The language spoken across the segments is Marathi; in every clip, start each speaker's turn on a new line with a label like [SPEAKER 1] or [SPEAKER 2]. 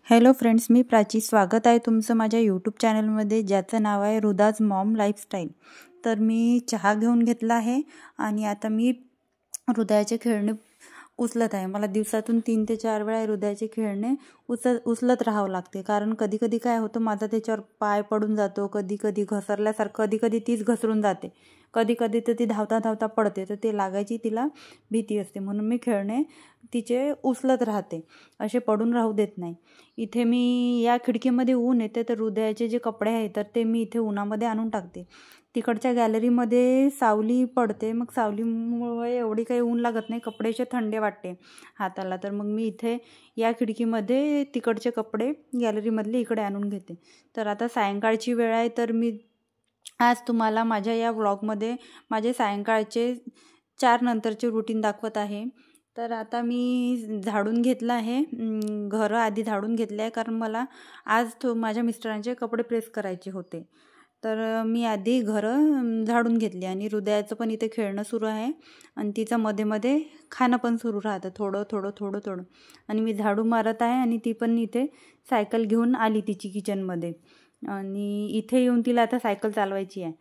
[SPEAKER 1] हॅलो फ्रेंड्स, मी प्राची. स्वागत आहे तुमचं माझ्या यूट्यूब चॅनलमध्ये, ज्याचं नाव आहे रुदाज मॉम लाईफस्टाईल. तर मी चहा घेऊन घेतला आहे आणि आता मी हृदयाचे खेळणे उचलत आहे. मला दिवसातून 3 ते 4 वेळा हृदयाचे खेळणे उचलत राहावं लागते. कारण कधी कधी काय होतं, माझा त्याच्यावर पाय पडून जातो, कधी कधी घसरल्यासारखं, कधी कधी तीच घसरून जाते, कधी कधी तर ती धावता धावता पडते, तर ते लागायची तिला भीती असते. म्हणून मी खेळणे तिचे उचलत राहते, असे पडून राहू देत नाही. इथे मी या खिडकीमध्ये ऊन येते, तर हृदयाचे जे कपडे आहेत तर ते मी इथे उन्हामध्ये आणून टाकते. तिकडच्या गॅलरीमध्ये सावली पडते, मग सावलीमुळे एवढी काही ऊन लागत नाही, कपडे असे थंडे वाटते हाताला. तर मग मी इथे या खिडकीमध्ये तिकडचे कपडे गॅलरीमधले इकडे आणून घेते. तर आता सायंकाळची वेळ आहे, तर मी आज तुम्हाला माझ्या या व्लॉगमध्ये माझे सायंकाळचे 4 नंतरचे रुटीन दाखवत आहे. तर आता मी झाडून घेतलं आहे, घरं आधी झाडून घेतले आहे, कारण मला आज माझ्या मिस्टरांचे कपडे प्रेस करायचे होते. तर मी आधी घरं झाडून घेतली आणि हृदयाचं पण इथे खेळणं सुरू आहे आणि तिचं मध्ये मध्ये खाणं पण सुरू राहतं, थोडं थोडं थोडं थोडं. आणि मी झाडू मारत आहे आणि ती पण इथे सायकल घेऊन आली तिची किचनमध्ये, आणि इथे येऊन तिला आता सायकल चालवायची आहे.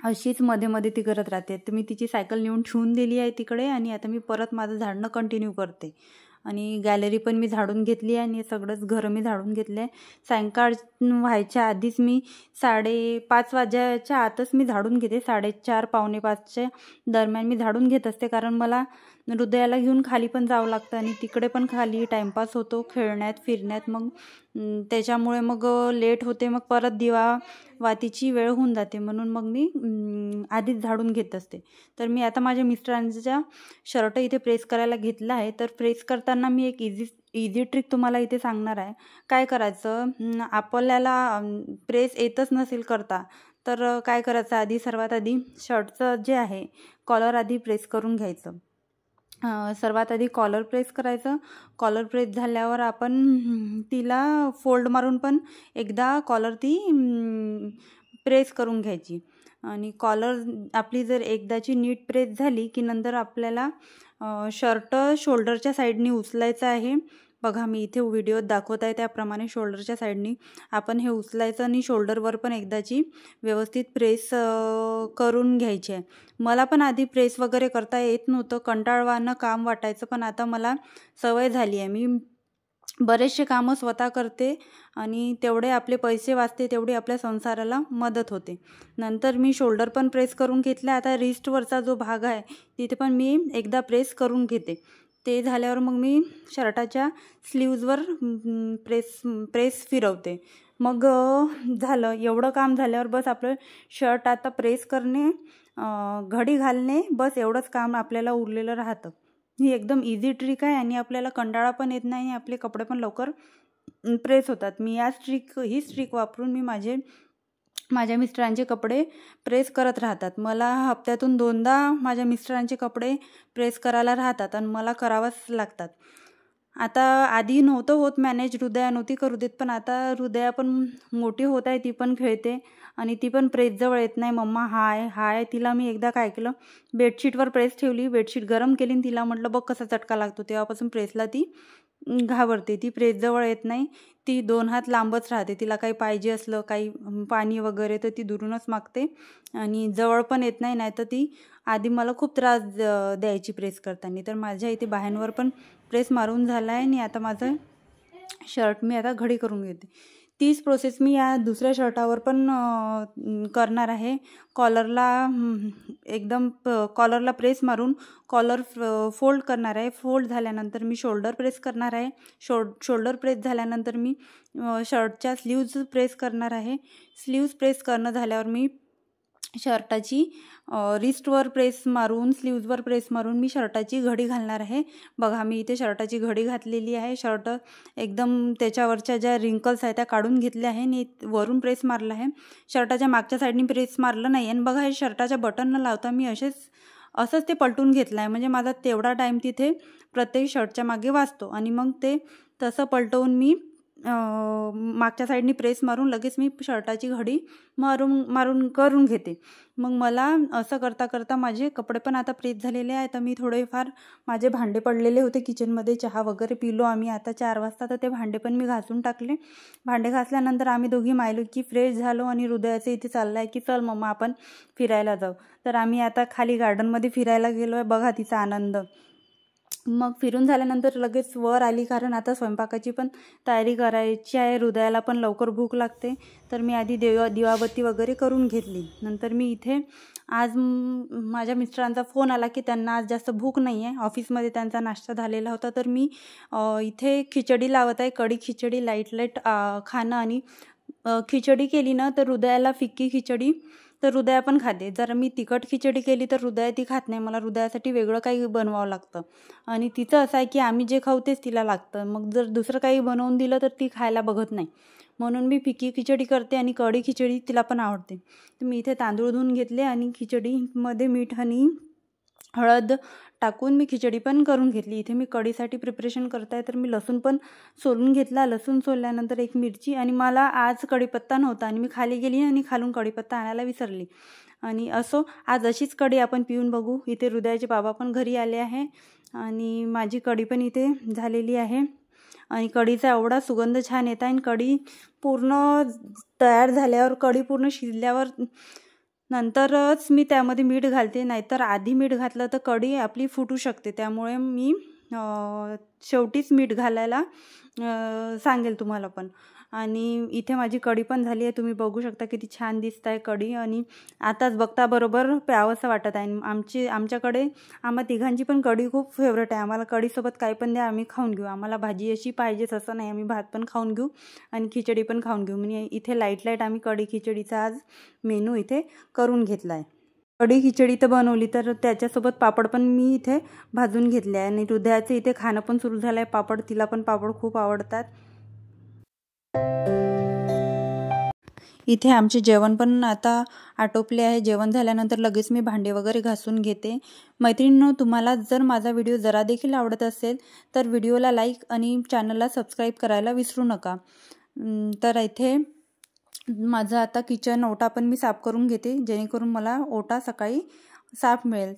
[SPEAKER 1] अशीच मध्ये मध्ये ती करत राहते. तर मी तिची सायकल नेऊन ठेवून दिली आहे तिकडे आणि आता मी परत माझं झाडणं कंटिन्यू करते. आणि गॅलरी पण मी झाडून घेतली आहे आणि सगळंच घरं मी झाडून घेतलं आहे. सायंकाळ व्हायच्या आधीच मी 5:30 वाजायच्या आतच मी झाडून घेते. 4:30 पावणे 5च्या दरम्यान मी झाडून घेत असते, कारण मला हृदयाला घेऊन खाली पण जावं लागतं आणि तिकडे पण खाली टाईमपास होतो खेळण्यात फिरण्यात. मग त्याच्यामुळे मग लेट होते, मग परत दिवावातीची वेळ होऊन जाते. म्हणून मग मी आधीच झाडून घेत असते. तर मी आता माझ्या मिस्टरांचा शर्ट इथे प्रेस करायला घेतला आहे. तर प्रेस करताना मी एक इझी ट्रिक तुम्हाला इथे सांगणार आहे. काय करायचं, आपल्याला प्रेस येतच नसेल करता, तर काय करायचं, सर्वात आधी शर्टचं जे आहे कॉलर आधी प्रेस करून घ्यायचं. सर्वात आधी कॉलर प्रेस करायचं. कॉलर प्रेस झाल्यावर आपण तिला फोल्ड मारून पण एकदा कॉलर ती प्रेस करून घ्यायची. आणि कॉलर आपली जर एकदाची नीट प्रेस झाली की नंतर आपल्याला शर्ट शोल्डरच्या साईडनी उचलायचं आहे. बघा, मी इथे व्हिडिओत दाखवत आहे त्याप्रमाणे शोल्डरच्या साईडनी आपण हे उचलायचं आणि शोल्डरवर पण एकदाची व्यवस्थित प्रेस करून घ्यायची आहे. मला पण आधी प्रेस वगैरे करता येत नव्हतं, कंटाळवाणं काम वाटायचं, पण आता मला सवय झाली आहे. मी बरेचसे कामं स्वतः करते आणि तेवढे आपले पैसे वाचते, तेवढी आपल्या संसाराला मदत होते. नंतर मी शोल्डर पण प्रेस करून घेतला. आता रिस्टवरचा जो भाग आहे तिथे पण मी एकदा प्रेस करून घेते. ते झाल्यावर मग मी शर्टाच्या स्लीव्जवर प्रेस फिरवते. मग झालं, एवढं काम झाल्यावर बस आपलं शर्ट आता प्रेस करणे, घडी घालणे, बस एवढंच काम आपल्याला उरलेलं राहतं. ही एकदम इझी ट्रिक आहे आणि आपल्याला कंटाळा पण येत नाही, आपले कपडे पण लवकर प्रेस होतात. मी ही ट्रिक वापरून मी माझ्या मिस्टरांचे कपडे प्रेस करत राहतात. मला हप्त्यातून 2दा माझ्या मिस्टरांचे कपडे प्रेस करायला राहतात आणि मला करावंच लागतात. आता आधी नव्हतं होत मॅनेज, हृदया नव्हती करू देत, पण आता हृदया पण मोठी होत आहे, ती पण खेळते आणि ती पण प्रेसजवळ येत नाही. मम्मा हाय. तिला मी एकदा काय केलं, बेडशीटवर प्रेस ठेवली, बेडशीट गरम केली आणि तिला म्हटलं बघ कसा चटका लागतो. तेव्हापासून प्रेसला ती घाबरते, ती प्रेसजवळ येत नाही. ती 2 हात लांबच राहते. तिला काही पाहिजे असलं, काही पाणी वगैरे, तर ती दुरूनच मागते आणि जवळ पण येत नाही. नाही तर ती आधी मला खूप त्रास द्यायची प्रेस करताना. तर माझ्या इथे बाह्यांवर पण प्रेस मारून झाला आहे आणि आता माझं शर्ट मी आता घडी करून घेते. तीच प्रोसेस मी या दुसऱ्या शर्टावर पण करणार आहे. कॉलरला प्रेस मारून कॉलर फोल्ड करणार आहे. फोल्ड झाल्यानंतर मी शोल्डर प्रेस करणार आहे. शोल्डर प्रेस झाल्यानंतर मी शर्टच्या स्लीव्ज प्रेस करणार आहे. स्लीव्ज प्रेस करणं झाल्यावर मी शर्टाची रिस्टवर प्रेस मारून, स्लीव्जवर प्रेस मारून मी शर्टाची घडी घालणार आहे. बघा, मी इथे शर्टाची घडी घातलेली आहे. शर्ट एकदम त्याच्यावरच्या ज्या रिंकल्स आहेत त्या काढून घेतल्या आहे आणि वरून प्रेस मारलं आहे. शर्टाच्या मागच्या साईडनी प्रेस मारलं नाही. आणि बघा, हे शर्टाच्या बटन न लावता मी असंच ते पलटून घेतलं आहे. म्हणजे माझा तेवढा टाईम तिथे प्रत्येक शर्टच्या मागे वाचतो. आणि मग ते तसं पलटवून मी मागच्या साईडनी प्रेस मारून लगेच मी शर्टाची घडी मारून करून घेते. मग मला असं करता करता माझे कपडे पण आता प्रेस झालेले आहे. तर मी थोडेफार माझे भांडे पडलेले होते किचनमध्ये, चहा वगैरे पिलो आम्ही आता 4 वाजता, तर ते भांडे पण मी घासून टाकले. भांडे घासल्यानंतर आम्ही दोघी मायलो की फ्रेश झालो आणि हृदयाचे इथे चाललं आहे की चल मम्मा आपण फिरायला जाऊ. तर आम्ही आता खाली गार्डनमध्ये फिरायला गेलो आहे. बघा तिचा आनंद. मग फिरून झाल्यानंतर लगेच वर आली, कारण आता स्वयंपाकाची पण तयारी करायची आहे. हृदयाला पण लवकर भूक लागते, तर मी आधी दिवाबत्ती वगैरे करून घेतली. नंतर मी इथे आज माझ्या मिस्टरांचा फोन आला की त्यांना आज जास्त भूक नाही आहे, ऑफिसमध्ये त्यांचा नाश्ता झालेला होता. तर मी इथे खिचडी लावत आहे, कढी खिचडी, लाईट खाणं. आणि खिचडी केली ना तर हृदयाला फिक्की खिचडी तर हृदया पण खाते. जर मी तिखट खिचडी केली तर हृदया ती खात नाही, मला हृदयासाठी वेगळं काही बनवावं लागतं. आणि तिचं असं आहे की आम्ही जे खाऊ तेच तिला लागतं, मग जर दुसरं काही बनवून दिलं तर ती खायला बघत नाही. म्हणून मी फिक्की खिचडी करते आणि कढी खिचडी तिला पण आवडते. तर मी इथे तांदूळ धुवून घेतले आणि खिचडीमध्ये मीठ आणि हळद टाकून मी खिचडी पण करून घेतली. इथे मी कढीसाठी प्रिपरेशन करताय, तर मी लसूण पण सोलून घेतला. लसूण सोलल्यानंतर एक मिरची, आणि मला आज कढीपत्ता नव्हता आणि मी खाली गेली आणि खालून कढीपत्ता आणायला विसरली. आणि असो आज अशीच कढी आपण पिऊन बघू. इथे हृदयाचे बाबा पण घरी आले आहे आणि माझी कढी पण इथे झालेली आहे. आणि कढीचा एवढा सुगंध छान येत आहे. आणि कढी पूर्ण तयार झाल्यावर, कढी पूर्ण शिजल्यावर नंतरच मी त्यामध्ये मीठ घालते, नाहीतर आधी मीठ घातलं तर कढी आपली फुटू शकते. त्यामुळे मी शेवटीच मीठ घालायला सांगेल तुम्हाला पण. आणि इथे माझी कढी पण झाली आहे, तुम्ही बघू शकता किती छान दिसत आहे कढी. आणि आताच बघता बरोबर प्यावंसं वाटत आहे. आमच्याकडे आम्हा तिघांची पण कढी खूप फेवरेट आहे. आम्हाला कढीसोबत काही पण द्या, आम्ही खाऊन घेऊ. आम्हाला भाजी अशी पाहिजेच असं नाही, आम्ही भात पण खाऊन घेऊ आणि खिचडी पण खाऊन घेऊ. म्हणजे इथे लाईट आम्ही कढी खिचडीचा आज मेनू इथे करून घेतला आहे. कढी खिचडी तर बनवली, तर त्याच्यासोबत पापड पण मी इथे भाजून घेतले आहे. आणि हृदयाचं इथे खाणं पण सुरू झालं आहे पापड, तिला पण पापड खूप आवडतात. इथे आमचे जेवण पण आता आटोपले आहे. जेवण झाल्यानंतर लगेच मी भांडे वगैरे घासून घेते. मैत्रिणींनो, तुम्हाला जर माझा व्हिडिओ जरा देखील आवडत असेल तर व्हिडिओला लाईक आणि चॅनलला सबस्क्राईब करायला विसरू नका. तर इथे माझं आता किचन ओटा पण मी साफ करून घेते, जेणेकरून मला ओटा सकाळी साफ मिळेल.